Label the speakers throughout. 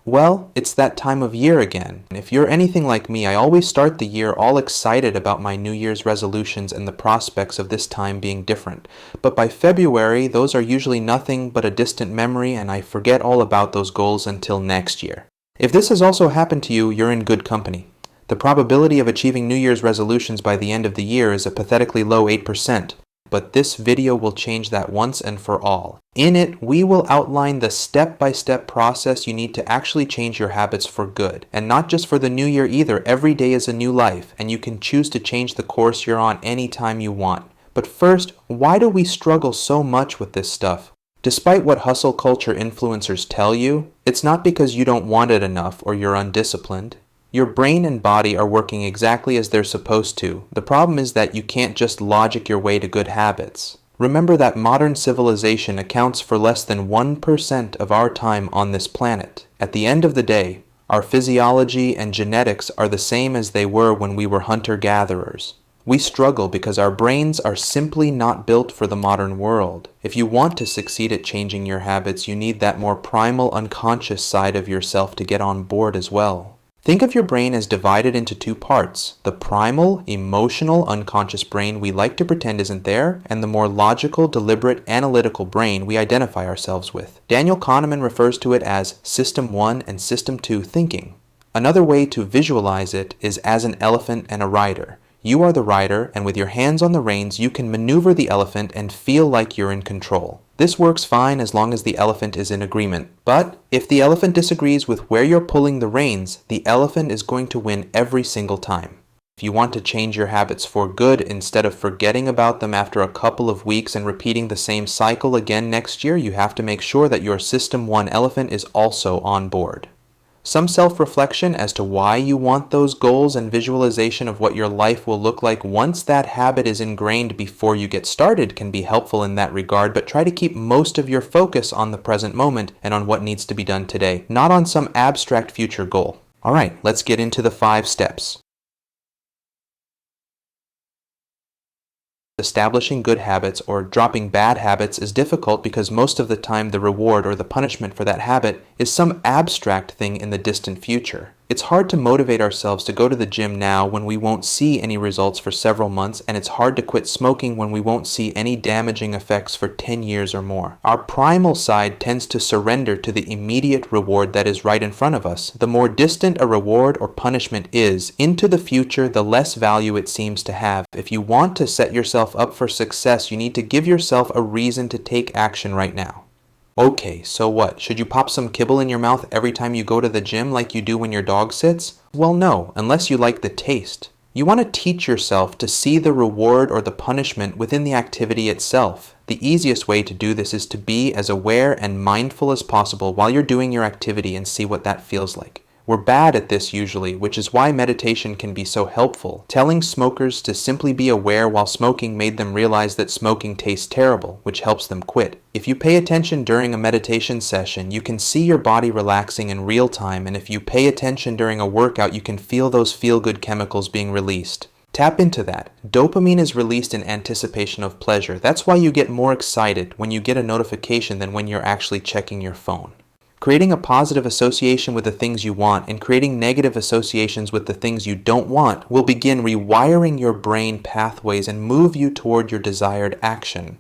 Speaker 1: Well, it's that time of year again. If you're anything like me, I always start the year all excited about my New Year's resolutions and the prospects of this time being different. But by February, those are usually nothing but a distant memory, and I forget all about those goals until next year. If this has also happened to you, you're in good company. The probability of achieving New Year's resolutions by the end of the year is a pathetically low 8%. But this video will change that once and for all. In it, we will outline the step-by-step process you need to actually change your habits for good. And not just for the new year either. Every day is a new life, and you can choose to change the course you're on anytime you want. But first, why do we struggle so much with this stuff? Despite what hustle culture influencers tell you, it's not because you don't want it enough or you're undisciplined. Your brain and body are working exactly as they're supposed to. The problem is that you can't just logic your way to good habits. Remember that modern civilization accounts for less than 1% of our time on this planet. At the end of the day, our physiology and genetics are the same as they were when we were hunter-gatherers. We struggle because our brains are simply not built for the modern world. If you want to succeed at changing your habits, you need that more primal, unconscious side of yourself to get on board as well. Think of your brain as divided into two parts, the primal, emotional, unconscious brain we like to pretend isn't there, and the more logical, deliberate, analytical brain we identify ourselves with. Daniel Kahneman refers to it as System 1 and System 2 thinking. Another way to visualize it is as an elephant and a rider. You are the rider, and with your hands on the reins, you can maneuver the elephant and feel like you're in control. This works fine as long as the elephant is in agreement. But if the elephant disagrees with where you're pulling the reins, the elephant is going to win every single time. If you want to change your habits for good instead of forgetting about them after a couple of weeks and repeating the same cycle again next year, you have to make sure that your System 1 elephant is also on board. Some self-reflection as to why you want those goals and visualization of what your life will look like once that habit is ingrained before you get started can be helpful in that regard, but try to keep most of your focus on the present moment and on what needs to be done today, not on some abstract future goal. Alright, let's get into the 5 steps. Establishing good habits or dropping bad habits is difficult because most of the time the reward or the punishment for that habit is some abstract thing in the distant future. It's hard to motivate ourselves to go to the gym now when we won't see any results for several months, and it's hard to quit smoking when we won't see any damaging effects for 10 years or more. Our primal side tends to surrender to the immediate reward that is right in front of us. The more distant a reward or punishment is into the future, the less value it seems to have. If you want to set yourself up for success, you need to give yourself a reason to take action right now. Okay, so what? Should you pop some kibble in your mouth every time you go to the gym like you do when your dog sits? Well, no, unless you like the taste. You want to teach yourself to see the reward or the punishment within the activity itself. The easiest way to do this is to be as aware and mindful as possible while you're doing your activity and see what that feels like. We're bad at this usually, which is why meditation can be so helpful. Telling smokers to simply be aware while smoking made them realize that smoking tastes terrible, which helps them quit. If you pay attention during a meditation session, you can see your body relaxing in real time, and if you pay attention during a workout, you can feel those feel-good chemicals being released. Tap into that. Dopamine is released in anticipation of pleasure. That's why you get more excited when you get a notification than when you're actually checking your phone. Creating a positive association with the things you want and creating negative associations with the things you don't want will begin rewiring your brain pathways and move you toward your desired action.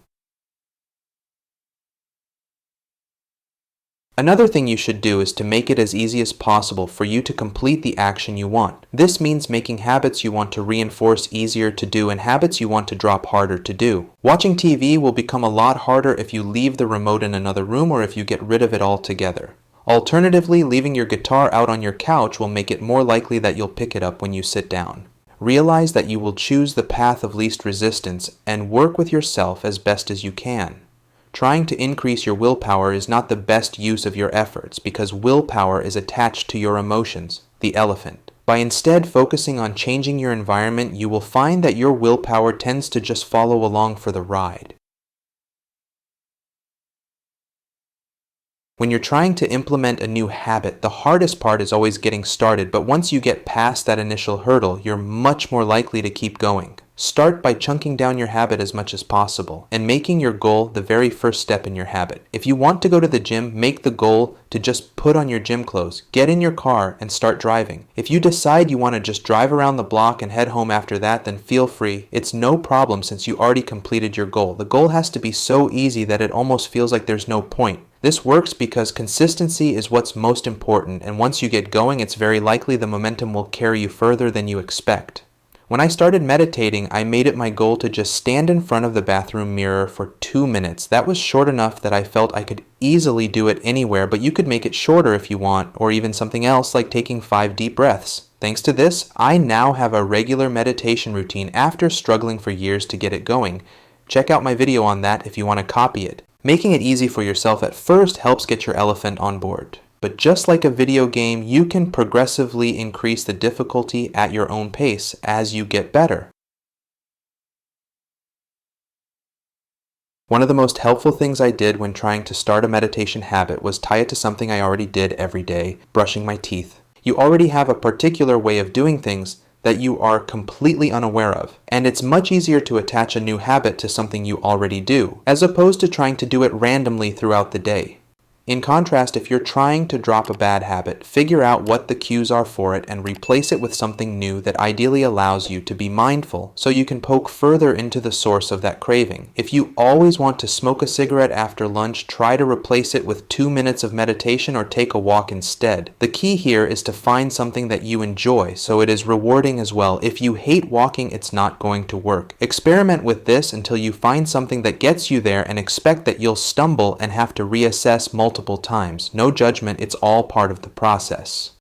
Speaker 1: Another thing you should do is to make it as easy as possible for you to complete the action you want. This means making habits you want to reinforce easier to do and habits you want to drop harder to do. Watching TV will become a lot harder if you leave the remote in another room or if you get rid of it altogether. Alternatively, leaving your guitar out on your couch will make it more likely that you'll pick it up when you sit down. Realize that you will choose the path of least resistance and work with yourself as best as you can. Trying to increase your willpower is not the best use of your efforts because willpower is attached to your emotions, the elephant. By instead focusing on changing your environment, you will find that your willpower tends to just follow along for the ride. When you're trying to implement a new habit, the hardest part is always getting started, but once you get past that initial hurdle, you're much more likely to keep going. Start by chunking down your habit as much as possible and making your goal the very first step in your habit. If you want to go to the gym, make the goal to just put on your gym clothes, get in your car, and start driving. If you decide you want to just drive around the block and head home after that, then feel free. It's no problem since you already completed your goal. The goal has to be so easy that it almost feels like there's no point. This works because consistency is what's most important, and once you get going, it's very likely the momentum will carry you further than you expect. When I started meditating, I made it my goal to just stand in front of the bathroom mirror for 2 minutes. That was short enough that I felt I could easily do it anywhere, but you could make it shorter if you want, or even something else like taking 5 deep breaths. Thanks to this, I now have a regular meditation routine after struggling for years to get it going. Check out my video on that if you want to copy it. Making it easy for yourself at first helps get your elephant on board. But just like a video game, you can progressively increase the difficulty at your own pace as you get better. One of the most helpful things I did when trying to start a meditation habit was tie it to something I already did every day, brushing my teeth. You already have a particular way of doing things that you are completely unaware of, and it's much easier to attach a new habit to something you already do, as opposed to trying to do it randomly throughout the day. In contrast, if you're trying to drop a bad habit, figure out what the cues are for it and replace it with something new that ideally allows you to be mindful so you can poke further into the source of that craving. If you always want to smoke a cigarette after lunch, try to replace it with 2 minutes of meditation or take a walk instead. The key here is to find something that you enjoy so it is rewarding as well. If you hate walking, it's not going to work. Experiment with this until you find something that gets you there and expect that you'll stumble and have to reassess multiple times. No judgment, it's all part of the process.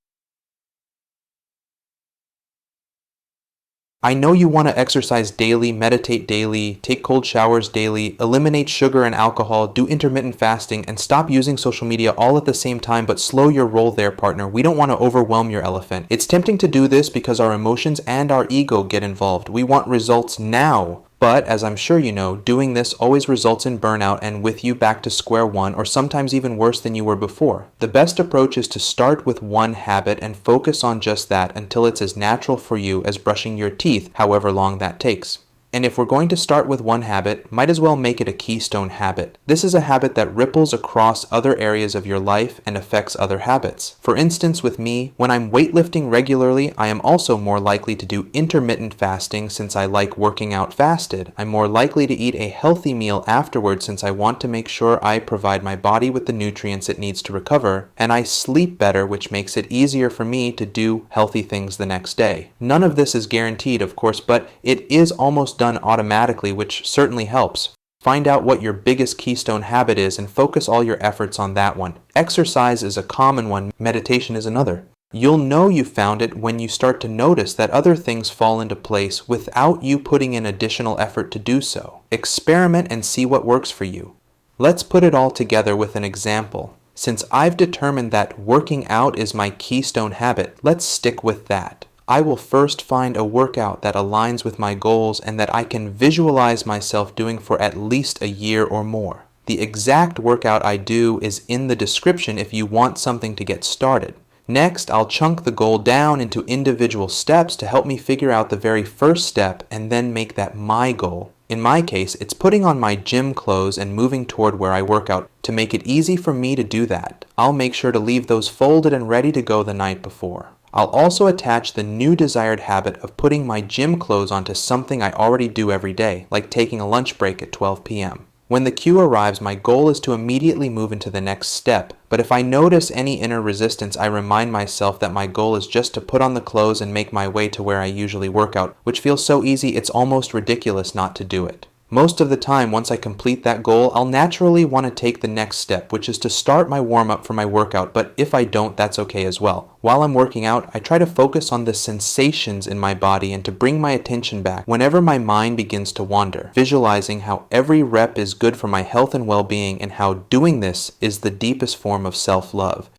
Speaker 1: I know you want to exercise daily, meditate daily, take cold showers daily, eliminate sugar and alcohol, do intermittent fasting, and stop using social media all at the same time, but slow your roll there, partner. We don't want to overwhelm your elephant. It's tempting to do this because our emotions and our ego get involved. We want results now. But, as I'm sure you know, doing this always results in burnout and with you back to square one, or sometimes even worse than you were before. The best approach is to start with one habit and focus on just that until it's as natural for you as brushing your teeth, however long that takes. And if we're going to start with one habit, might as well make it a keystone habit. This is a habit that ripples across other areas of your life and affects other habits. For instance, with me, when I'm weightlifting regularly, I am also more likely to do intermittent fasting since I like working out fasted. I'm more likely to eat a healthy meal afterwards since I want to make sure I provide my body with the nutrients it needs to recover, and I sleep better, which makes it easier for me to do healthy things the next day. None of this is guaranteed, of course, but it is almost done automatically, which certainly helps. Find out what your biggest keystone habit is and focus all your efforts on that one. Exercise is a common one, meditation is another. You'll know you found it when you start to notice that other things fall into place without you putting in additional effort to do so. Experiment and see what works for you. Let's put it all together with an example. Since I've determined that working out is my keystone habit, let's stick with that. I will first find a workout that aligns with my goals and that I can visualize myself doing for at least a year or more. The exact workout I do is in the description if you want something to get started. Next, I'll chunk the goal down into individual steps to help me figure out the very first step and then make that my goal. In my case, it's putting on my gym clothes and moving toward where I work out. To make it easy for me to do that, I'll make sure to leave those folded and ready to go the night before. I'll also attach the new desired habit of putting my gym clothes onto something I already do every day, like taking a lunch break at 12 p.m. When the cue arrives, my goal is to immediately move into the next step, but if I notice any inner resistance, I remind myself that my goal is just to put on the clothes and make my way to where I usually work out, which feels so easy it's almost ridiculous not to do it. Most of the time, once I complete that goal, I'll naturally want to take the next step, which is to start my warm-up for my workout, but if I don't, that's okay as well. While I'm working out, I try to focus on the sensations in my body and to bring my attention back whenever my mind begins to wander, visualizing how every rep is good for my health and well-being and how doing this is the deepest form of self-love.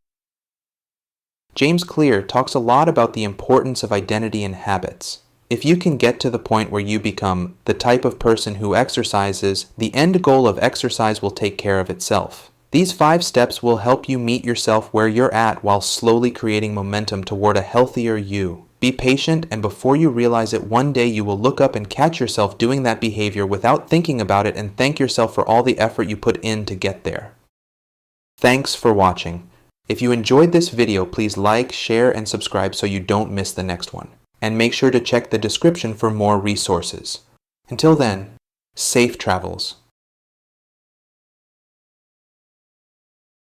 Speaker 1: James Clear talks a lot about the importance of identity and habits. If you can get to the point where you become the type of person who exercises, the end goal of exercise will take care of itself. These 5 steps will help you meet yourself where you're at while slowly creating momentum toward a healthier you. Be patient, and before you realize it, one day you will look up and catch yourself doing that behavior without thinking about it and thank yourself for all the effort you put in to get there. Thanks for watching. If you enjoyed this video, please like, share, and subscribe so you don't miss the next one. And make sure to check the description for more resources. Until then, safe travels.